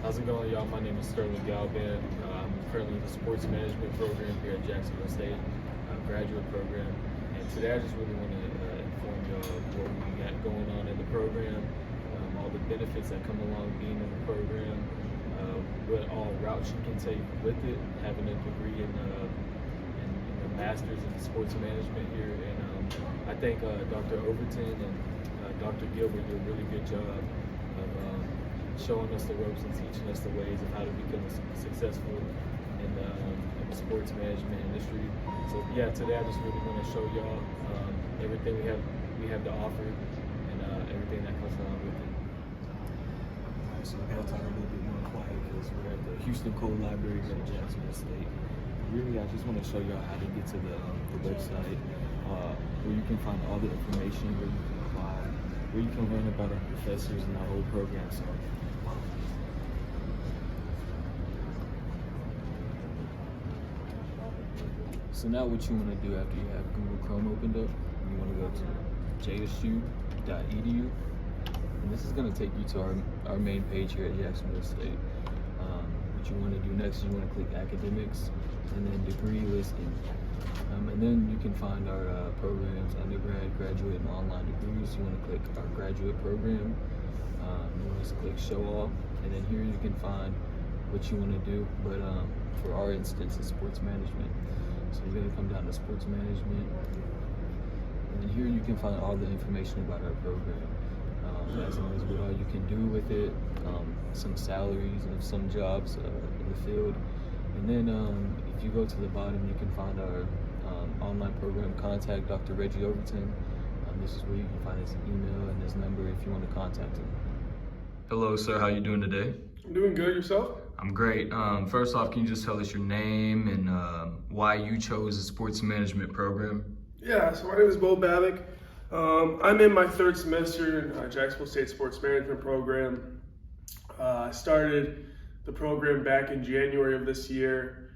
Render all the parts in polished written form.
How's it going, y'all? My name is Sterling Galvin. I'm currently in the sports management program here at Jacksonville State, graduate program. And today I just really want to inform y'all of what we got going on in the program, all the benefits that come along being in the program, what all routes you can take with it, having a degree in the master's in sports management here. And I think Dr. Overton and Dr. Gilbert do a really good job of showing us the ropes and teaching us the ways of how to become successful in the sports management industry. So yeah, today I just really want to show y'all everything we have to offer and everything that comes along with it. Alright, so I gotta talk a little bit more quiet because we're at the Houston Code Library here at Jacksonville State. Really, I just want to show y'all how to get to the website where you can find all the information, where you can apply, where you can learn about our professors and our whole program. So now what you want to do after you have Google Chrome opened up, you want to go to jsu.edu, and this is going to take you to our main page here at Jacksonville State. What you want to do next is you want to click academics and then degree listing, and then you can find our programs, undergrad, graduate, and online degrees. You want to click our graduate program. You want to click show all, and then here you can find what you want to do, but for our instance it's sports management. So you're going to come down to sports management, and then here you can find all the information about our program, as well as what all you can do with it, some salaries of some jobs in the field. And then if you go to the bottom, you can find our online program contact Dr. Reggie Overton. This is where you can find his email and his number if you want to contact him. Hello, sir. How you doing today? I'm doing good. Yourself? I'm great. First off, can you just tell us your name and why you chose the sports management program? Yeah, so my name is Bo Babick. I'm in my third semester in Jacksonville State Sports Management Program. I started the program back in January of this year.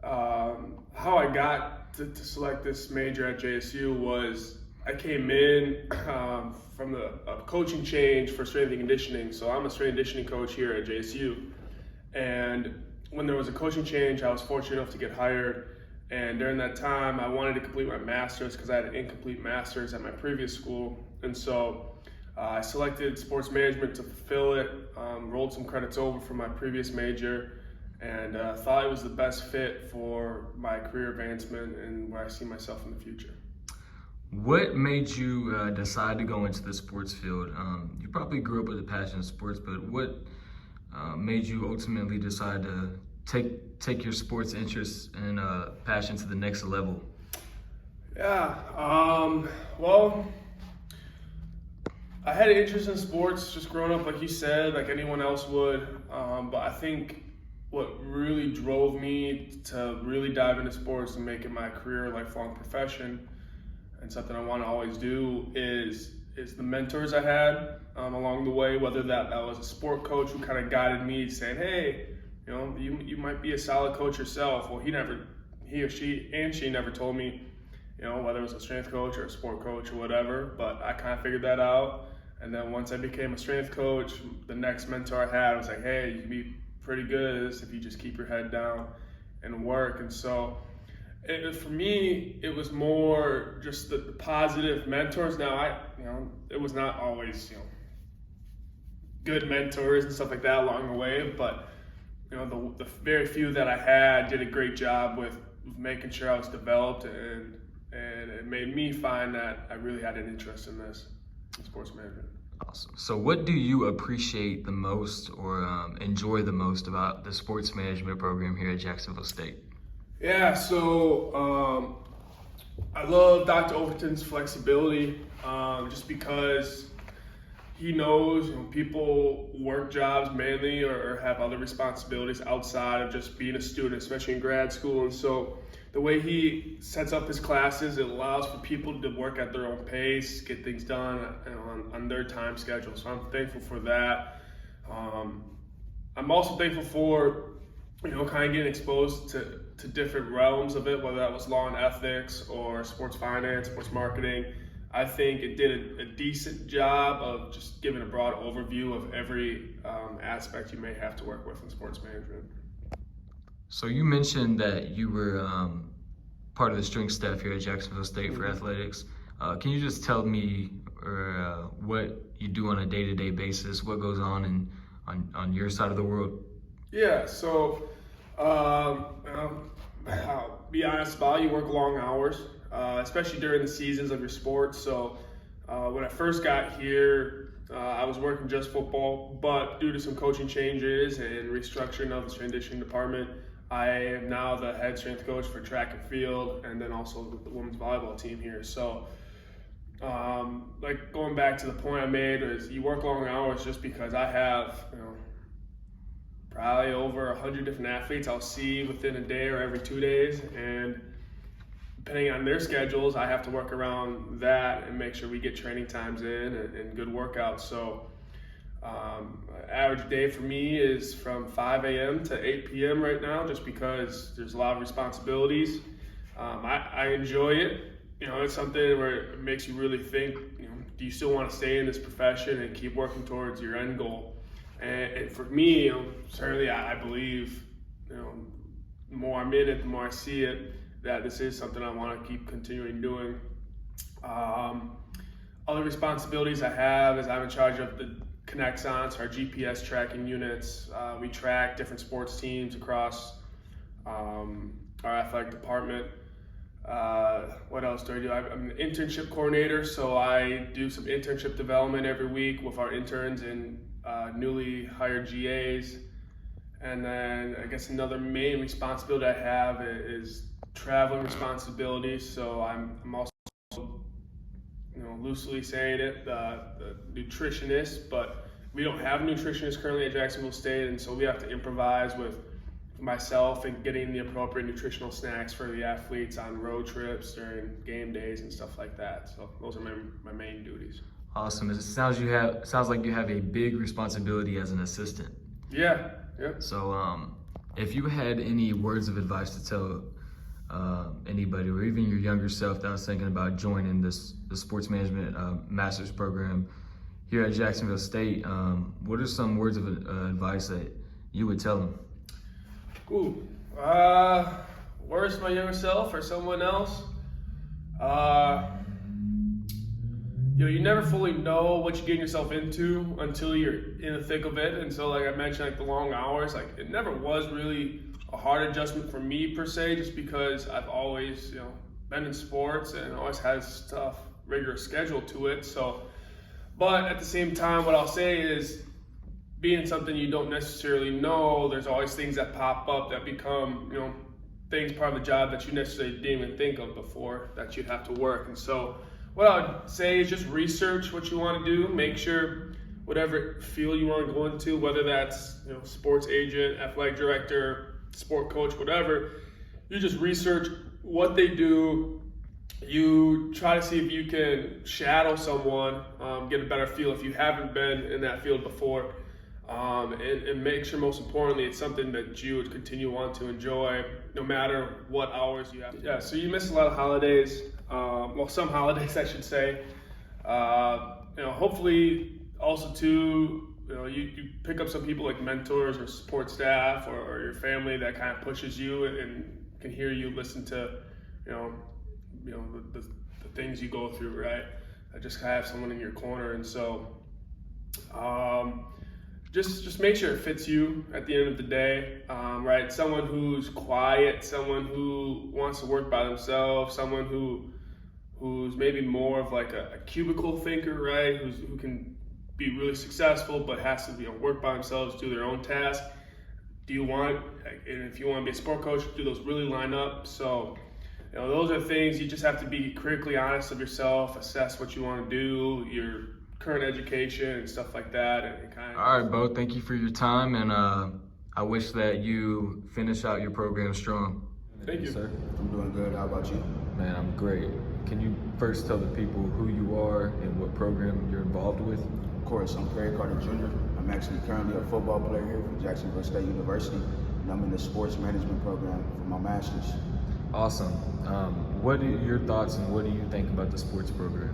How I got to select this major at JSU was I came in from a coaching change for strength and conditioning. So I'm a strength and conditioning coach here at JSU. And when there was a coaching change, I was fortunate enough to get hired. And during that time, I wanted to complete my master's because I had an incomplete master's at my previous school. And so I selected sports management to fulfill it, rolled some credits over from my previous major, and thought it was the best fit for my career advancement and where I see myself in the future. What made you decide to go into the sports field? You probably grew up with a passion in sports, but what made you ultimately decide to take your sports interests and passion to the next level? Yeah, well, I had an interest in sports just growing up, like you said, like anyone else would. But I think what really drove me to really dive into sports and make it my career, lifelong profession, and something I want to always do is the mentors I had along the way, whether that was a sport coach who kind of guided me saying, hey, you know, you might be a solid coach yourself. Well, he or she never told me, you know, whether it was a strength coach or a sport coach or whatever, but I kind of figured that out. And then once I became a strength coach, the next mentor I had was like, hey, you can be pretty good at this if you just keep your head down and work. And so for me, it was more just the positive mentors. Now, it was not always, good mentors and stuff like that along the way, but the very few that I had did a great job with making sure I was developed, and it made me find that I really had an interest in this, in sports management. Awesome. So what do you appreciate the most or enjoy the most about the sports management program here at Jacksonville State? Yeah, so I love Dr. Overton's flexibility, just because he knows people work jobs mainly or have other responsibilities outside of just being a student, especially in grad school. And so the way he sets up his classes, it allows for people to work at their own pace, get things done on their time schedule. So I'm thankful for that. I'm also thankful for, kind of getting exposed to different realms of it, whether that was law and ethics or sports finance, sports marketing. I think it did a decent job of just giving a broad overview of every aspect you may have to work with in sports management. So you mentioned that you were part of the strength staff here at Jacksonville State for athletics. Can you just tell me what you do on a day-to-day basis? What goes on on your side of the world? Yeah, so I'll be honest about it, you work long hours, especially during the seasons of your sports. So when I first got here, I was working just football, but due to some coaching changes and restructuring of the transition department, I am now the head strength coach for track and field, and then also the women's volleyball team here. So like going back to the point I made is you work long hours just because I have, probably over 100 different athletes I'll see within a day or every 2 days, and depending on their schedules, I have to work around that and make sure we get training times in and good workouts. So average day for me is from 5 a.m. to 8 p.m. right now, just because there's a lot of responsibilities. I enjoy it. It's something where it makes you really think, do you still want to stay in this profession and keep working towards your end goal? And for me, certainly I believe, the more I'm in it, the more I see it, that this is something I want to keep continuing doing. Other responsibilities I have is I'm in charge of the Connexons, our GPS tracking units. We track different sports teams across our athletic department. What else do I do? I'm an internship coordinator, so I do some internship development every week with our interns and newly hired GAs. And then I guess another main responsibility I have is traveling responsibilities. So I'm also, loosely saying it, the nutritionist, but we don't have a nutritionist currently at Jacksonville State, and so we have to improvise with myself and getting the appropriate nutritional snacks for the athletes on road trips during game days and stuff like that. So those are my main duties. Awesome. It sounds like you have a big responsibility as an assistant. Yeah. So if you had any words of advice to tell anybody, or even your younger self that was thinking about joining the sports management master's program here at Jacksonville State, what are some words of advice that you would tell them? Words to my younger self or someone else? You never fully know what you're getting yourself into until you're in the thick of it. And so, like I mentioned, the long hours, it never was really a hard adjustment for me per se, just because I've always, been in sports and always has tough, rigorous schedule to it. So, but at the same time, what I'll say is, being something you don't necessarily know, there's always things that pop up that become, things part of the job that you necessarily didn't even think of before that you'd have to work. And so what I would say is just research what you want to do. Make sure whatever field you want to go into, whether that's sports agent, athletic director, sport coach, whatever, you just research what they do. You try to see if you can shadow someone, get a better feel if you haven't been in that field before, and make sure, most importantly, it's something that you would continue to want to enjoy no matter what hours you have. Yeah, so you miss a lot of holidays. Some holidays, I should say. Hopefully, also too, you pick up some people like mentors or support staff or your family that kind of pushes you and can hear you listen to, the things you go through, right? Just kind of have someone in your corner, and so just make sure it fits you at the end of the day, right? Someone who's quiet, someone who wants to work by themselves, someone who's maybe more of like a cubicle thinker, right? Who can be really successful but has to work by themselves, do their own task. And if you want to be a sport coach, do those really line up? So, those are things you just have to be critically honest of yourself, assess what you want to do, your current education and stuff like that. All right, Bo, thank you for your time, and I wish that you finish out your program strong. Thank you. Sir. I'm doing good. How about you? Man, I'm great. Can you first tell the people who you are and what program you're involved with? Of course, I'm Craig Carter Jr. I'm actually currently a football player here for Jacksonville State University, and I'm in the sports management program for my master's. Awesome. What are your thoughts and what do you think about the sports program?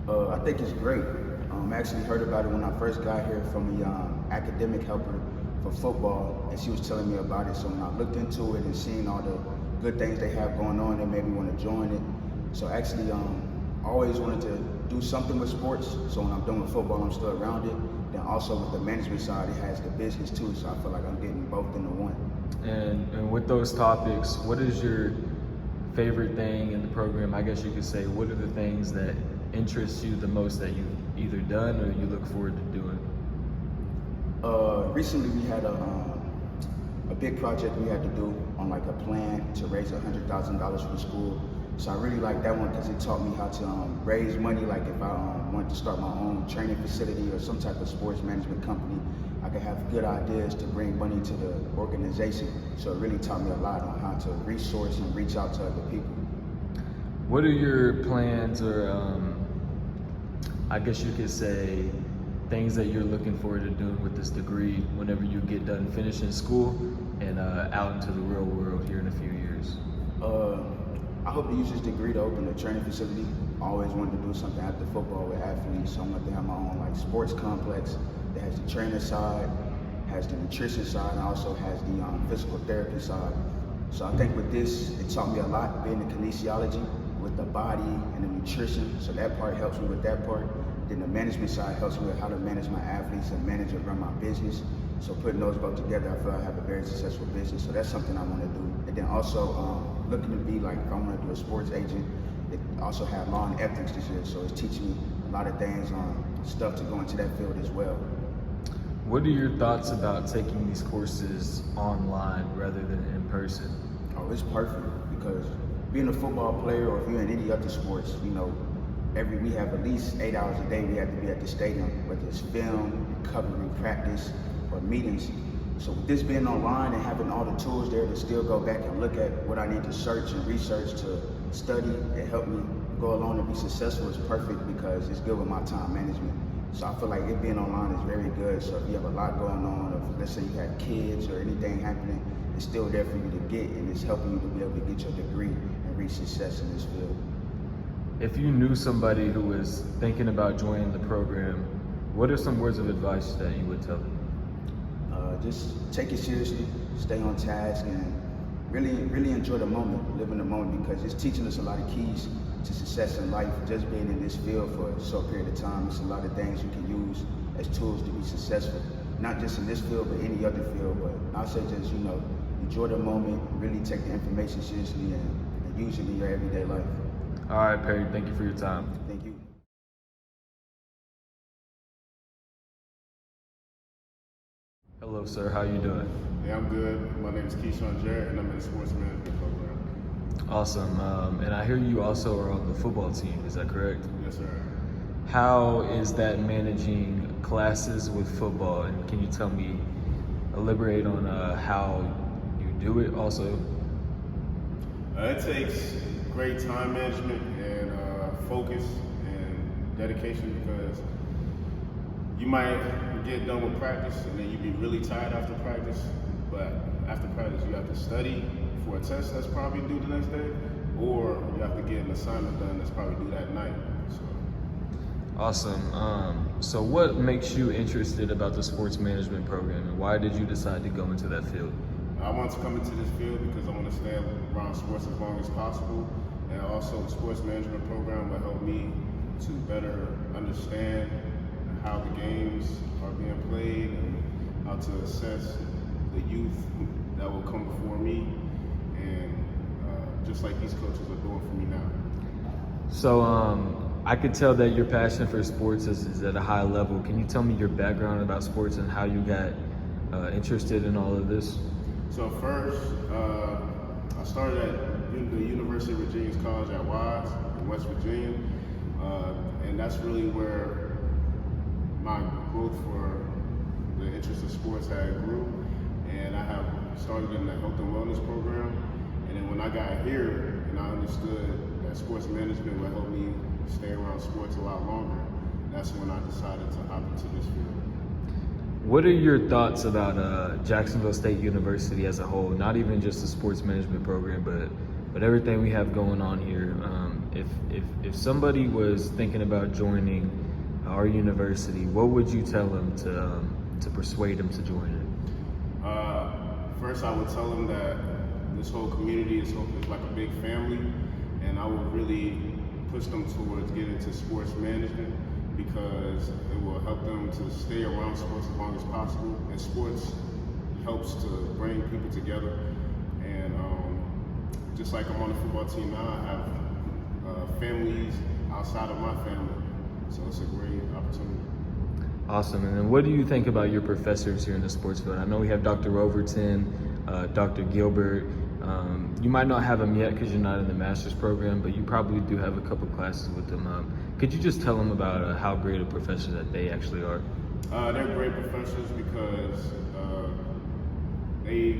I think it's great. I actually heard about it when I first got here from the academic helper for football, and she was telling me about it. So when I looked into it and seen all the good things they have going on, it made me want to join it. So actually, I always wanted to do something with sports. So when I'm doing football, I'm still around it. Then also with the management side, it has the business too. So I feel like I'm getting both into one. And with those topics, what is your favorite thing in the program? I guess you could say, what are the things that interest you the most that you've either done or you look forward to doing? Recently we had a big project we had to do on like a plan to raise $100,000 for the school. So I really like that one because it taught me how to raise money. Like if I wanted to start my own training facility or some type of sports management company, I could have good ideas to bring money to the organization. So it really taught me a lot on how to resource and reach out to other people. What are your plans, or I guess you could say, things that you're looking forward to doing with this degree whenever you get done finishing school and out into the real world here in a few years? I hope to use this degree to open a training facility. I always wanted to do something after football with athletes, so I wanted to have my own like sports complex that has the trainer side, has the nutrition side, and also has the physical therapy side. So I think with this, it taught me a lot, being in kinesiology with the body and the nutrition. So that part helps me with that part. Then the management side helps me with how to manage my athletes and manage and run my business. So putting those both together, I feel I have a very successful business. So that's something I want to do. And then also looking to be like, if I want to do a sports agent, it also have law and ethics this year. So it's teaching me a lot of things on stuff to go into that field as well. What are your thoughts about taking these courses online rather than in person? Oh, it's perfect because being a football player, or if you're in any other sports, you know, we have at least 8 hours a day we have to be at the stadium, whether it's film, recovery, practice, or meetings. So with this being online and having all the tools there to still go back and look at what I need to search and research to study and help me go along and be successful is perfect because it's good with my time management. So I feel like it being online is very good. So if you have a lot going on, or let's say you have kids or anything happening, it's still there for you to get, and it's helping you to be able to get your degree and reach success in this field. If you knew somebody who was thinking about joining the program, what are some words of advice that you would tell them? Just take it seriously, stay on task, and really enjoy the moment, live in the moment, because it's teaching us a lot of keys to success in life. Just being in this field for a short period of time, it's a lot of things you can use as tools to be successful. Not just in this field, but any other field. But I'll say just, you know, enjoy the moment, really take the information seriously, and use it in your everyday life. All right, Perry, thank you for your time. Thank you. Hello, sir. How you doing? Yeah, I'm good. My name is Keyshawn Jarrett, and I'm in the sports management program. Awesome. And I hear you also are on the football team. Is that correct? Yes, sir. How is that managing classes with football? And can you tell me, elaborate on how you do it also? It takes great time management and focus and dedication, because you might get done with practice and then you'd be really tired after practice, but after practice you have to study for a test that's probably due the next day, or you have to get an assignment done that's probably due that night. So. Awesome. So what makes you interested about the sports management program, and why did you decide to go into that field? I want to come into this field because I want to stay around sports as long as possible, and also the sports management program will help me to better understand how the games are being played and how to assess the youth that will come before me, and just like these coaches are doing for me now. So I could tell that your passion for sports is at a high level. Can you tell me your background about sports and how you got interested in all of this? So first, I started at the University of Virginia's College at Wise in West Virginia, and that's really where my growth for the interest in sports had grew. And I have started in the health and wellness program, and then when I got here and I understood that sports management would help me stay around sports a lot longer, that's when I decided to hop into this field. What are your thoughts about Jacksonville State University as a whole? Not even just the sports management program, but everything we have going on here. if somebody was thinking about joining our university, what would you tell them to persuade them to join it? First, I would tell them that this whole community is like a big family, and I would really push them towards getting into sports management because it will help them to stay around sports as long as possible. And sports helps to bring people together. And just like I'm on the football team now, I have families outside of my family, so it's a great opportunity. Awesome. And then what do you think about your professors here in the sports field? I know we have Dr. Overton, Dr. Gilbert. You might not have them yet because you're not in the master's program, but you probably do have a couple classes with them. Could you just tell them about how great a professor that they actually are? They're great professors because they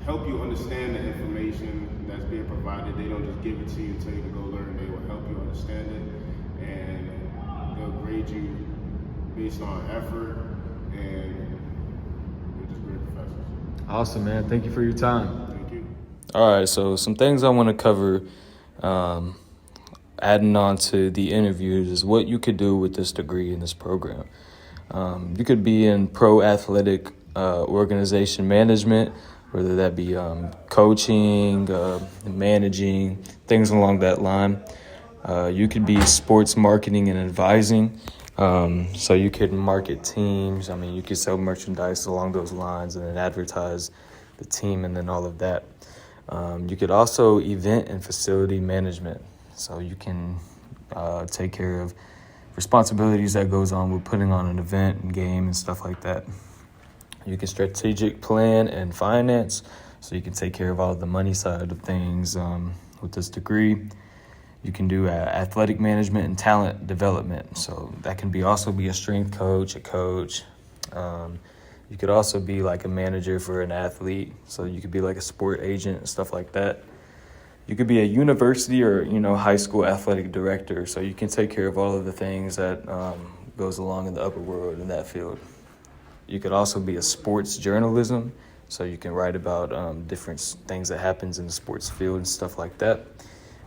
help you understand the information that's being provided. They don't just give it to you and tell you to go learn. They will help you understand it, and they'll grade you based on effort, and they're just great professors. Awesome, man. Thank you for your time. Thank you. All right, so some things I want to cover adding on to the interviews is what you could do with this degree in this program. You could be in pro athletic organization management, whether that be coaching, managing, things along that line. You could be sports marketing and advising. So you could market teams. I mean, you could sell merchandise along those lines and then advertise the team and then all of that. You could also event and facility management. So you can take care of responsibilities that goes on with putting on an event and game and stuff like that. You can strategic plan and finance. So you can take care of all of the money side of things with this degree. You can do athletic management and talent development. So that can also be a strength coach, a coach. You could also be like a manager for an athlete. So you could be like a sport agent and stuff like that. You could be a university or, high school athletic director. So you can take care of all of the things that goes along in the upper world in that field. You could also be a sports journalism. So you can write about different things that happens in the sports field and stuff like that.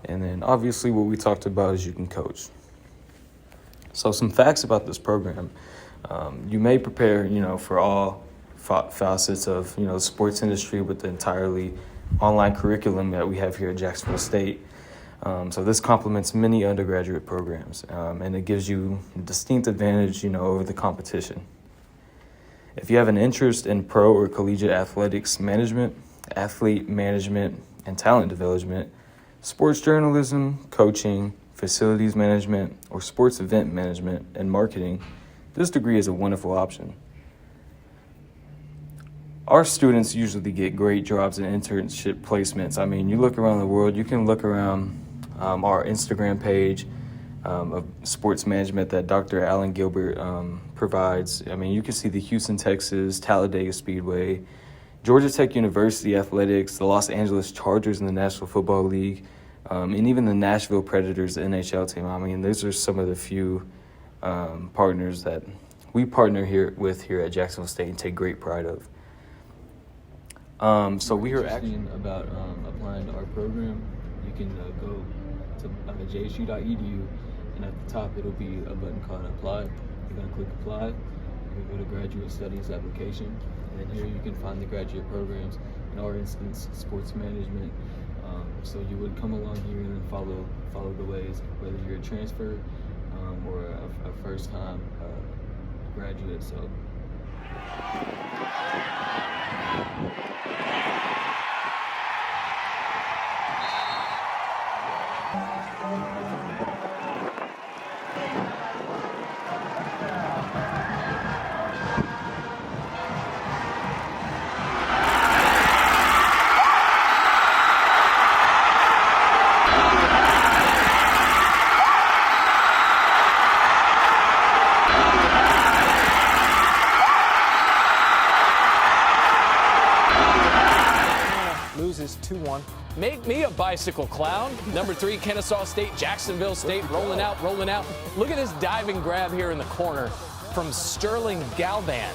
And then obviously what we talked about is you can coach. So some facts about this program. You may prepare, for all facets of, the sports industry with the entirely online curriculum that we have here at Jacksonville State. So this complements many undergraduate programs, and it gives you a distinct advantage, over the competition. If you have an interest in pro or collegiate athletics management, athlete management, and talent development, sports journalism, coaching, facilities management, or sports event management and marketing, this degree is a wonderful option. Our students usually get great jobs and internship placements. I mean, you look around the world, you can look around our Instagram page of sports management that Dr. Alan Gilbert provides. I mean, you can see the Houston, Texas, Talladega Speedway, Georgia Tech University Athletics, the Los Angeles Chargers in the National Football League, and even the Nashville Predators, the NHL team. I mean, those are some of the few partners that we partner here at Jacksonville State and take great pride of. So we are actually about applying to our program. You can go to jsu.edu, and at the top it'll be a button called Apply. You're going to click Apply. You're going to go to Graduate Studies Application, and then here you can find the graduate programs. In our instance, sports management. So you would come along here and follow the ways, whether you're a transfer or a first-time graduate. So. Loses 2-1. Make me a bicycle clown. Number 3, Kennesaw State, Jacksonville State, rolling out. Look at this diving grab here in the corner from Sterling Galban.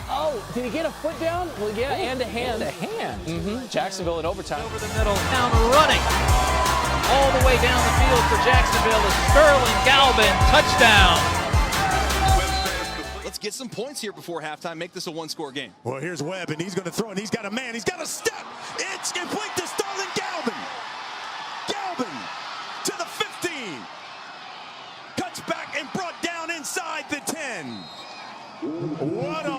Oh, did he get a foot down? Well, yeah, and a hand. And a hand. Jacksonville in overtime. Over the middle, down running. all the way down the field for Jacksonville is Sterling Galvin, touchdown. Let's get some points here before halftime. Make this a one-score game. Well, here's Webb, and he's going to throw, and he's got a man. He's got a step. It's complete to Sterling Galvin. Galvin to the 15. Cuts back and brought down inside the 10. What a